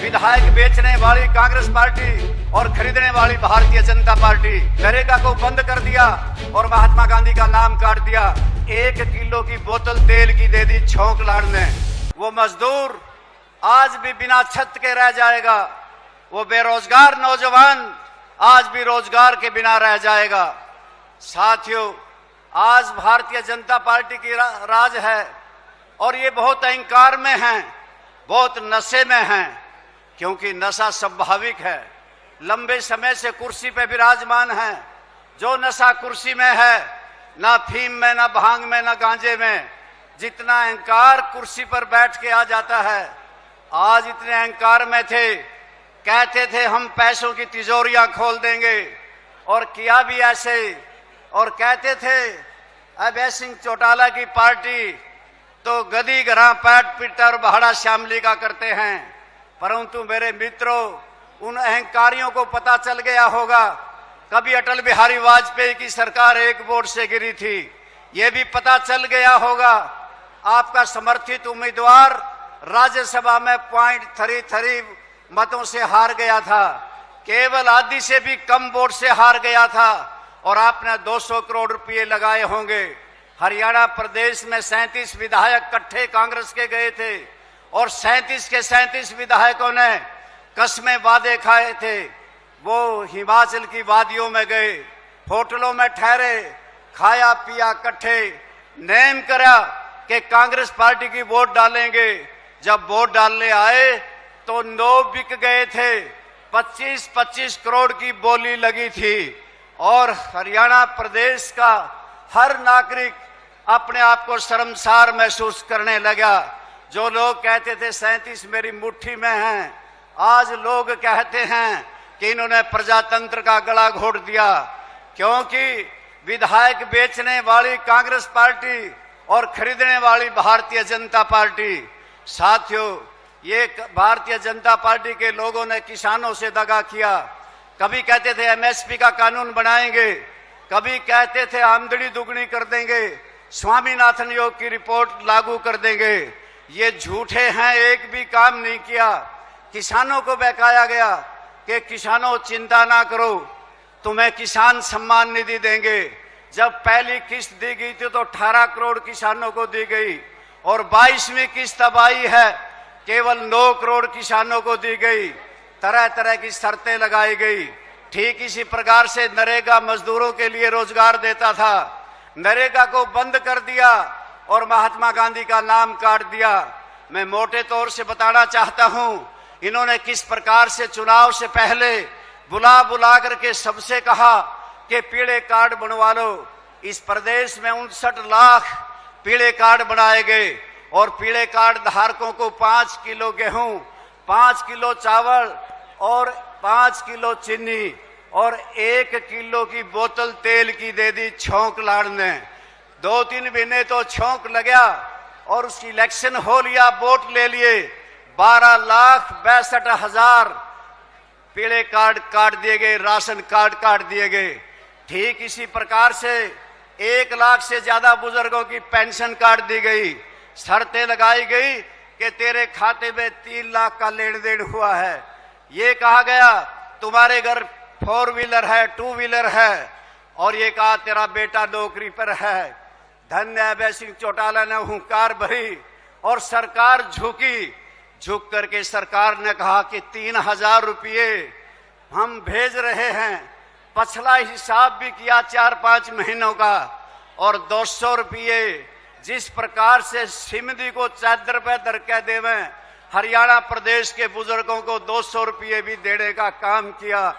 विधायक बेचने वाली कांग्रेस पार्टी और खरीदने वाली भारतीय जनता पार्टी नरेगा को बंद कर दिया और महात्मा गांधी का नाम काट दिया। 1 किलो की बोतल तेल की दे दी छौंक लाड़ने। वो मजदूर आज भी बिना छत के रह जाएगा। वो बेरोजगार नौजवान आज भी रोजगार के बिना रह जाएगा। साथियों, आज भारतीय जनता पार्टी की राज है और ये बहुत अहंकार में हैं, बहुत नशे में हैं, क्योंकि नशा स्वाभाविक है। लंबे समय से कुर्सी पे विराजमान है। जो नशा कुर्सी में है, ना फीम में, ना भांग में, ना गांजे में, जितना अहंकार कुर्सी पर बैठ के आ जाता है। आज इतने अहंकार में थे, कहते थे हम पैसों की तिजोरियां खोल देंगे, और किया भी ऐसे। और कहते थे अभय सिंह चौटाला की पार्टी तो गदी गरा पैट पिटर और बहाड़ा शामली का करते हैं। परंतु मेरे मित्रों, उन अहंकारियों को पता चल गया होगा कभी अटल बिहारी वाजपेयी की सरकार 1 वोट से गिरी थी। ये भी पता चल गया होगा आपका समर्थित उम्मीदवार राज्यसभा में 0.33 मतों से हार गया था। केवल आधी से भी कम वोट से हार गया था और आपने 200 करोड़ रुपए लगाए होंगे। हरियाणा प्रदेश में 37 विधायक इकट्ठे कांग्रेस के गए थे और 37 के 37 विधायकों ने कस्में वादे खाए थे। वो हिमाचल की वादियों में गए, होटलों में ठहरे, खाया पिया इकट्ठे, नेम करा कि कांग्रेस पार्टी की वोट डालेंगे। जब वोट डालने आए तो 9 बिक गए थे। 25-25 करोड़ की बोली लगी थी और हरियाणा प्रदेश का हर नागरिक अपने आप को शर्मसार महसूस करने लगा। जो लोग कहते थे 37 मेरी मुट्ठी में हैं, आज लोग कहते हैं कि इन्होंने प्रजातंत्र का गला घोट दिया, क्योंकि विधायक बेचने वाली कांग्रेस पार्टी और खरीदने वाली भारतीय जनता पार्टी। साथियों, ये भारतीय जनता पार्टी के लोगों ने किसानों से दगा किया। कभी कहते थे एमएसपी का कानून बनाएंगे, कभी कहते थे आमदनी दुगनी कर देंगे, स्वामीनाथन योग की रिपोर्ट लागू कर देंगे। ये झूठे हैं, एक भी काम नहीं किया। किसानों को बहकाया गया कि किसानों चिंता ना करो, तुम्हें किसान सम्मान निधि देंगे। जब पहली किस्त दी गई थी तो 18 करोड़ किसानों को दी गई और 22वीं किस्त अब आई है, केवल 9 करोड़ किसानों को दी गई। तरह तरह की शर्तें लगाई गई। ठीक इसी प्रकार से नरेगा मजदूरों के लिए रोजगार देता था, नरेगा को बंद कर दिया और महात्मा गांधी का नाम काट दिया। मैं मोटे तौर से बताना चाहता हूं, इन्होंने किस प्रकार से चुनाव से पहले बुला करके सबसे कहा कि पीले कार्ड बनवा लो। इस प्रदेश में 59 लाख पीले कार्ड बनाए गए और पीले कार्ड धारकों को 5 किलो गेहूं, 5 किलो चावल और 5 किलो चीनी और 1 किलो की बोतल तेल की दे दी छौंक लाड़ने। 2-3 महीने तो छौंक लगा और उसकी इलेक्शन हो लिया, वोट ले लिए। 12,62,000 पीले कार्ड काट दिए गए, राशन कार्ड काट दिए गए। ठीक इसी प्रकार से 1 लाख से ज्यादा बुजुर्गों की पेंशन काट दी गई। शर्तें लगाई गई कि तेरे खाते में 3 लाख का लेन देन हुआ है। ये कहा गया तुम्हारे घर 4 व्हीलर है, 2 व्हीलर है, और ये कहा तेरा बेटा नौकरी पर है। धन्य अभय सिंह चौटाला ने हुंकार भरी और सरकार झुकी। झुक करके सरकार ने कहा कि 3,000 रुपये हम भेज रहे हैं। पिछला हिसाब भी किया 4-5 महीनों का और 200 रुपये जिस प्रकार से सिमदी को चादर पे दरके देवे, हरियाणा प्रदेश के बुजुर्गों को 200 रुपये भी देने का काम किया।